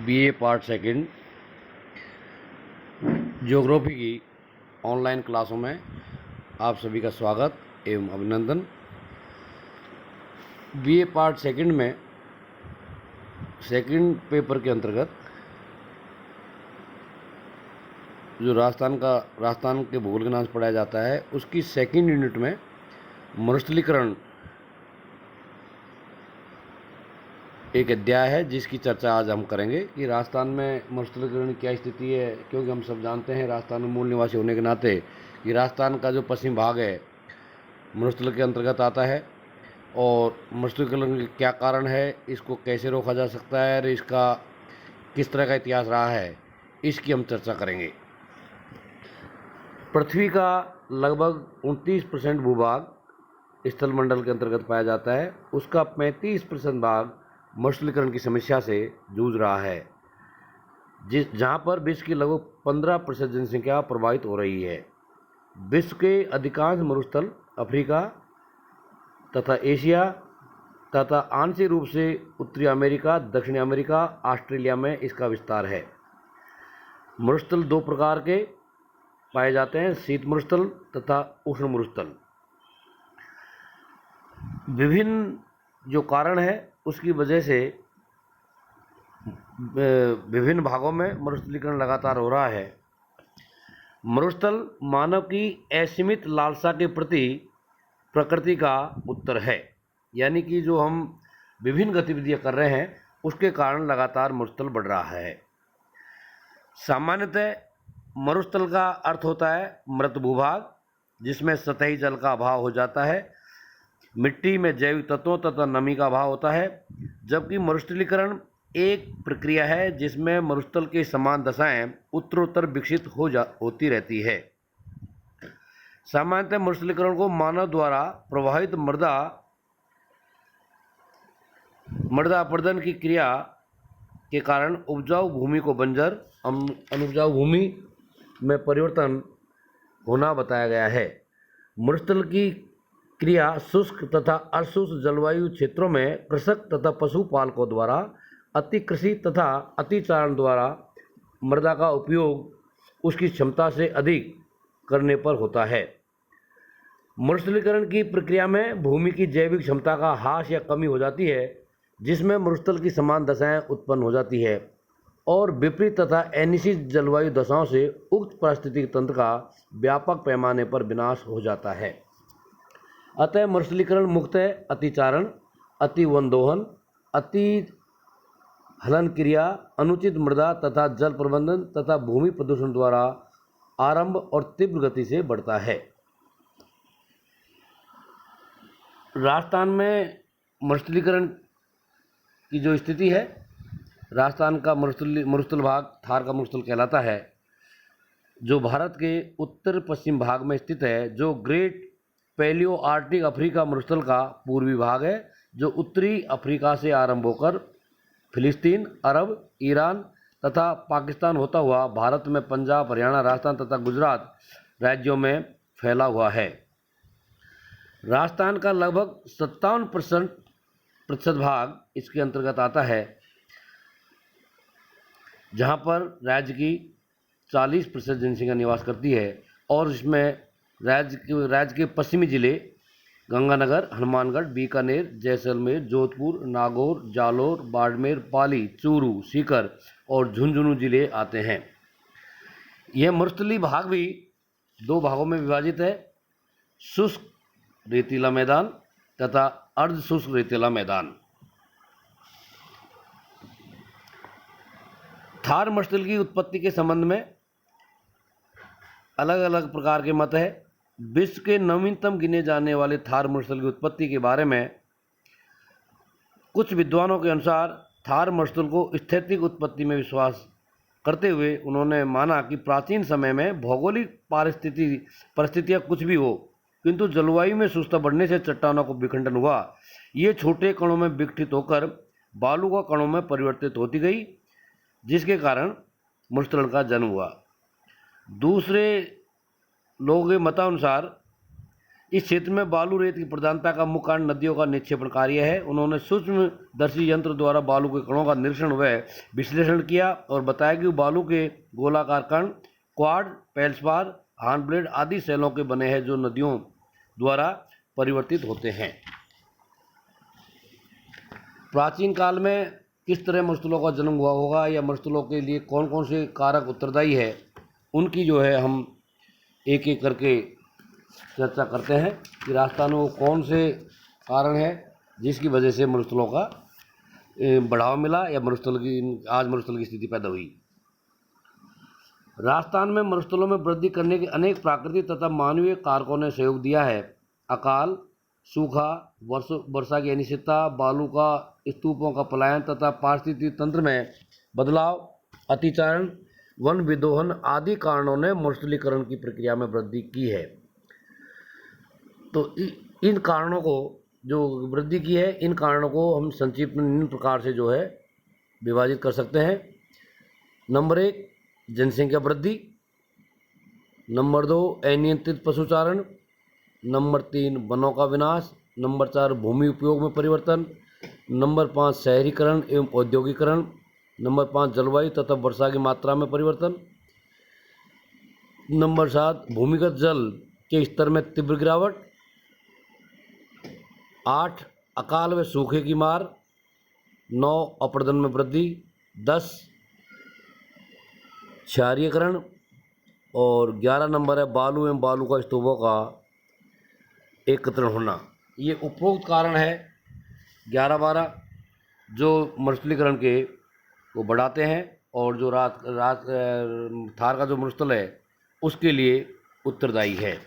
BA part second geography की online क्लासों में आप सभी का स्वागत एवं अभिनंदन। बीए पार्ट सेकंड में सेकंड पेपर के अंतर्गत जो राजस्थान के भूगोल के नाम से पढ़ाया जाता है, उसकी सेकंड यूनिट में मरुस्थलीकरण एक अध्याय है जिसकी चर्चा आज हम करेंगे कि राजस्थान में मरुस्थलीकरण की क्या स्थिति है। क्योंकि हम सब जानते हैं राजस्थान में मूल निवासी होने के नाते कि राजस्थान का जो पश्चिम भाग है मरुस्थल के अंतर्गत आता है और मरुस्थलीकरण के क्या कारण है, इसको कैसे रोका जा सकता है और इसका किस तरह का इतिहास रहा है, इसकी हम चर्चा करेंगे। पृथ्वी का लगभग 29% भूभाग स्थल मंडल के अंतर्गत पाया जाता है। उसका 35% भाग मरुस्थलीकरण की समस्या से जूझ रहा है, जहाँ पर विश्व की लगभग 15% जनसंख्या प्रभावित हो रही है। विश्व के अधिकांश मरुस्थल अफ्रीका तथा एशिया तथा आंशिक रूप से उत्तरी अमेरिका, दक्षिणी अमेरिका, ऑस्ट्रेलिया में इसका विस्तार है। मरुस्थल दो प्रकार के पाए जाते हैं, शीत मरुस्थल तथा उष्ण मरुस्थल। विभिन्न जो कारण है उसकी वजह से विभिन्न भागों में मरुस्थलीकरण लगातार हो रहा है। मरुस्थल मानव की असीमित लालसा के प्रति प्रकृति का उत्तर है, यानी कि जो हम विभिन्न गतिविधियां कर रहे हैं उसके कारण लगातार मरुस्थल बढ़ रहा है। सामान्यतः मरुस्थल का अर्थ होता है मृत भूभाग, जिसमें सतही जल का अभाव हो जाता है, मिट्टी में जैविक तत्वों तथा नमी का अभाव होता है। जबकि मरुस्थलीकरण एक प्रक्रिया है जिसमें मरुस्थल की समान दशाएं उत्तरोत्तर विकसित होती रहती है। सामान्यतः मरुस्थलीकरण को मानव द्वारा प्रवाहित मृदा अपरदन की क्रिया के कारण उपजाऊ भूमि को बंजर, अनुपजाऊ भूमि में परिवर्तन होना बताया गया है। मरुस्थल की क्रिया शुष्क तथा अशुष्क जलवायु क्षेत्रों में कृषक तथा पशुपालकों द्वारा अति कृषि तथा अतिचारण द्वारा मृदा का उपयोग उसकी क्षमता से अधिक करने पर होता है। मरुस्थलीकरण की प्रक्रिया में भूमि की जैविक क्षमता का ह्रास या कमी हो जाती है, जिसमें मरुस्थल की समान दशाएं उत्पन्न हो जाती है और विपरीत तथा अनिश्चित जलवायु दशाओं से उक्त पारिस्थितिक तंत्र का व्यापक पैमाने पर विनाश हो जाता है। अतः मरुस्थलीकरण मुख्यतः अतिचारण, अति वन दोहन, अति हलन क्रिया, अनुचित मृदा तथा जल प्रबंधन तथा भूमि प्रदूषण द्वारा आरंभ और तीव्र गति से बढ़ता है। राजस्थान में मरुस्थलीकरण की जो स्थिति है, राजस्थान का मरुस्थल भाग थार का मरुस्थल कहलाता है, जो भारत के उत्तर पश्चिम भाग में स्थित है, जो ग्रेट पैलियो आर्कटिक अफ्रीका मरुस्थल का पूर्वी भाग है, जो उत्तरी अफ्रीका से आरंभ होकर फिलिस्तीन, अरब, ईरान तथा पाकिस्तान होता हुआ भारत में पंजाब, हरियाणा, राजस्थान तथा गुजरात राज्यों में फैला हुआ है। राजस्थान का लगभग 57% भाग इसके अंतर्गत आता है, जहां पर राज्य की 40% जनसंख्या निवास करती है और इसमें राज्य के पश्चिमी जिले गंगानगर, हनुमानगढ़, बीकानेर, जैसलमेर, जोधपुर, नागौर, जालोर, बाड़मेर, पाली, चूरू, सीकर और झुंझुनू जिले आते हैं। यह मरुस्थलीय भाग भी दो भागों में विभाजित है, शुष्क रेतीला मैदान तथा अर्ध शुष्क रेतीला मैदान। थार मरुस्थल की उत्पत्ति के संबंध में अलग अलग प्रकार के मत है। विश्व के नवीनतम गिने जाने वाले थार मरुस्थल की उत्पत्ति के बारे में कुछ विद्वानों के अनुसार थार मरुस्थल को स्थैतिक उत्पत्ति में विश्वास करते हुए उन्होंने माना कि प्राचीन समय में भौगोलिक परिस्थितियां कुछ भी हो, किंतु जलवायु में शुष्कता बढ़ने से चट्टानों को विखंडन हुआ। ये छोटे कणों में विघटित होकर बालू का कणों में परिवर्तित होती गई, जिसके कारण मरुस्थल का जन्म हुआ। दूसरे लोगों के मतानुसार इस क्षेत्र में बालू रेत की प्रधानता का मुख्य कारण नदियों का निक्षेपण कार्य है। उन्होंने सूक्ष्मदर्शी यंत्र द्वारा बालू के कणों का निरीक्षण व विश्लेषण किया और बताया कि बालू के गोलाकार कण क्वाड, फेल्डस्पार, हार्नब्लेड आदि सेलों के बने हैं जो नदियों द्वारा परिवर्तित होते हैं। प्राचीन काल में किस तरह मरुस्थलों का जन्म हुआ होगा या मरुस्थलों के लिए कौन कौन से कारक उत्तरदायी है, उनकी जो है हम एक एक करके चर्चा करते हैं कि राजस्थान में वो कौन से कारण है जिसकी वजह से मरुस्थलों का बढ़ावा मिला या आज मरुस्थल की स्थिति पैदा हुई। राजस्थान में मरुस्थलों में वृद्धि करने के अनेक प्राकृतिक तथा मानवीय कारकों ने सहयोग दिया है। अकाल, सूखा, वर्षा की अनिश्चितता, बालू का स्तूपों का पलायन तथा पारिस्थितिकी तंत्र में बदलाव, अतिचारण, वन विदोहन आदि कारणों ने मरुस्थलीकरण की प्रक्रिया में वृद्धि की है। तो इन कारणों को जो वृद्धि की है, इन कारणों को हम संक्षिप्त में निम्न प्रकार से जो है विभाजित कर सकते हैं। नंबर 1 जनसंख्या वृद्धि, नंबर 2 अनियंत्रित पशुचारण, नंबर 3 वनों का विनाश, नंबर 4 भूमि उपयोग में परिवर्तन, नंबर 5 शहरीकरण एवं औद्योगिकरण, नंबर 5 जलवायु तथा वर्षा की मात्रा में परिवर्तन, नंबर 7 भूमिगत जल के स्तर में तीव्र गिरावट, 8 अकाल व सूखे की मार, 9 अपरदन में वृद्धि, 10 क्षारीयकरण और 11 नंबर है बालू एवं बालू का स्तूपों का एकत्रण होना। ये उपरोक्त कारण है 11-12 जो मरुस्थलीकरण के को बढ़ाते हैं और जो थार का जो मरुस्थल है उसके लिए उत्तरदायी है।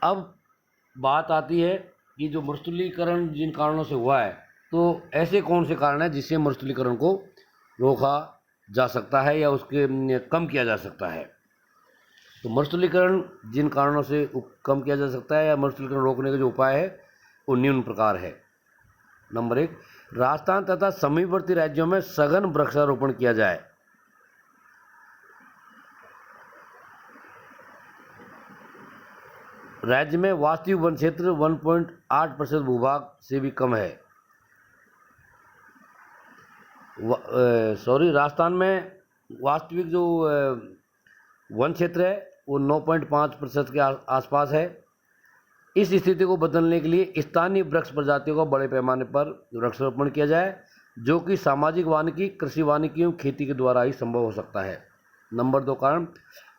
अब बात आती है कि जो मरुस्थलीकरण जिन कारणों से हुआ है, तो ऐसे कौन से कारण हैं जिससे मरुस्थलीकरण को रोका जा सकता है या उसके कम किया जा सकता है। तो मरुस्थलीकरण जिन कारणों से कम किया जा सकता है या मरुस्थलीकरण रोकने का जो उपाय है वो निम्न प्रकार है। नंबर 1 राजस्थान तथा समीपवर्ती राज्यों में सघन वृक्षारोपण किया जाए। राज्य में वास्तविक वन क्षेत्र 1.8% भूभाग से भी कम है। राजस्थान में वास्तविक जो वन क्षेत्र है वो 9.5% के आसपास है। इस स्थिति को बदलने के लिए स्थानीय वृक्ष प्रजातियों का बड़े पैमाने पर वृक्षारोपण किया जाए, जो कि सामाजिक वानिकी, कृषि वानिकी एवं खेती के द्वारा ही संभव हो सकता है। नंबर 2 कारण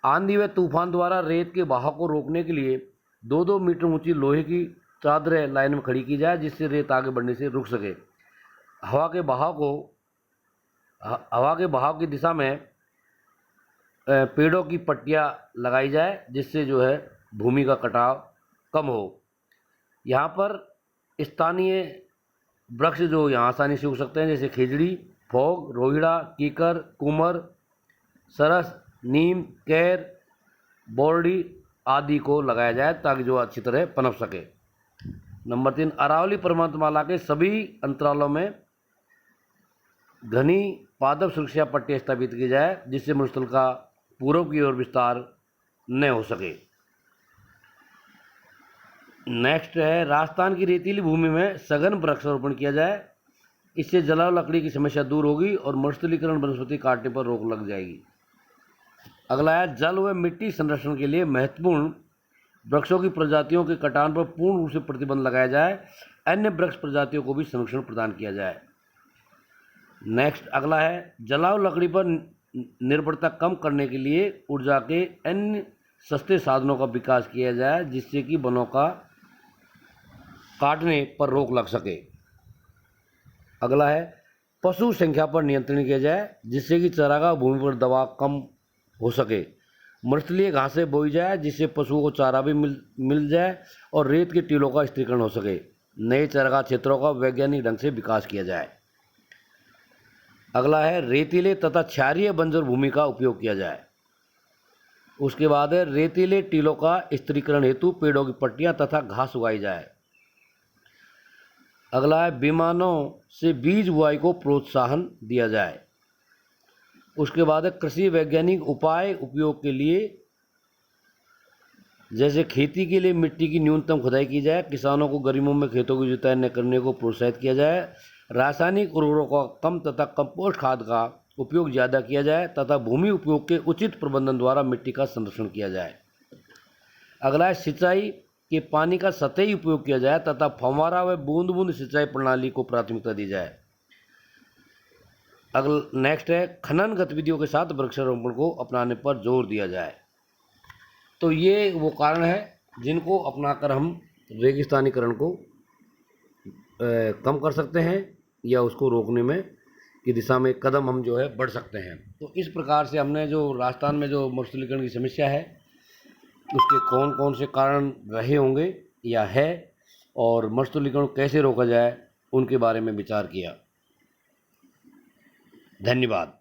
आंधी व तूफान द्वारा रेत के बहाव को रोकने के लिए 2-2 मीटर ऊंची लोहे की चादरें लाइन में खड़ी की जाए, जिससे रेत आगे बढ़ने से रुक सके। हवा के बहाव की दिशा में पेड़ों की पट्टियां लगाई जाए, जिससे जो है भूमि का कटाव कम हो। यहाँ पर स्थानीय वृक्ष जो यहाँ आसानी से उग सकते हैं, जैसे खिजड़ी, फोग, रोहिड़ा, कीकर, कुमर, सरस, नीम, कैर, बोरडी आदि को लगाया जाए ताकि जो अच्छी तरह पनप सके। नंबर 3 अरावली पर्वतमाला के सभी अंतरालों में घनी पादप सुरक्षा पट्टी स्थापित की जाए, जिससे मरुस्थल का पूर्व की ओर विस्तार न हो सके। नेक्स्ट है राजस्थान की रेतीली भूमि में सघन वृक्षारोपण किया जाए। इससे जलाव लकड़ी की समस्या दूर होगी और मरुस्थलीकरण वनस्पति काटने पर रोक लग जाएगी। अगला है जल व मिट्टी संरक्षण के लिए महत्वपूर्ण वृक्षों की प्रजातियों के कटान पर पूर्ण रूप से प्रतिबंध लगाया जाए। अन्य वृक्ष प्रजातियों को भी संरक्षण प्रदान किया जाए। नेक्स्ट अगला है जलाव लकड़ी पर निर्भरता कम करने के लिए ऊर्जा के अन्य सस्ते साधनों का विकास किया जाए, जिससे कि वनों का काटने पर रोक लग सके। अगला है पशु संख्या पर नियंत्रण किया जाए, जिससे कि चारागाह भूमि पर दबाव कम हो सके। मरुस्थलीय घासें बोई जाए, जिससे पशुओं को चारा भी मिल जाए और रेत के टीलों का स्थिरीकरण हो सके। नए चारागाह क्षेत्रों का वैज्ञानिक ढंग से विकास किया जाए। अगला है रेतीले तथा क्षारीय बंजर भूमि का उपयोग किया जाए। उसके बाद है रेतीले टीलों का स्थिरीकरण हेतु पेड़ों की पट्टियां तथा घास उगाई जाए। अगला है विमानों से बीज बुआई को प्रोत्साहन दिया जाए। उसके बाद है कृषि वैज्ञानिक उपाय उपयोग के लिए जैसे खेती के लिए मिट्टी की न्यूनतम खुदाई की जाए, किसानों को गर्मियों में खेतों की जुताई न करने को प्रोत्साहित किया जाए, रासायनिक उर्वरकों का कम तथा कंपोस्ट खाद का उपयोग ज़्यादा किया जाए तथा भूमि उपयोग के उचित प्रबंधन द्वारा मिट्टी का संरक्षण किया जाए। अगला है सिंचाई के पानी का सतही उपयोग किया जाए तथा फव्वारा व बूंद बूंद सिंचाई प्रणाली को प्राथमिकता दी जाए। अगला नेक्स्ट है खनन गतिविधियों के साथ वृक्षारोपण को अपनाने पर जोर दिया जाए। तो ये वो कारण है जिनको अपनाकर हम रेगिस्तानीकरण को कम कर सकते हैं या उसको रोकने में की दिशा में कदम हम जो है बढ़ सकते हैं। तो इस प्रकार से हमने जो राजस्थान में जो मरुस्थलीकरण की समस्या है उसके कौन कौन से कारण रहे होंगे या है और मरुस्थलीकरण कैसे रोका जाए उनके बारे में विचार किया। धन्यवाद।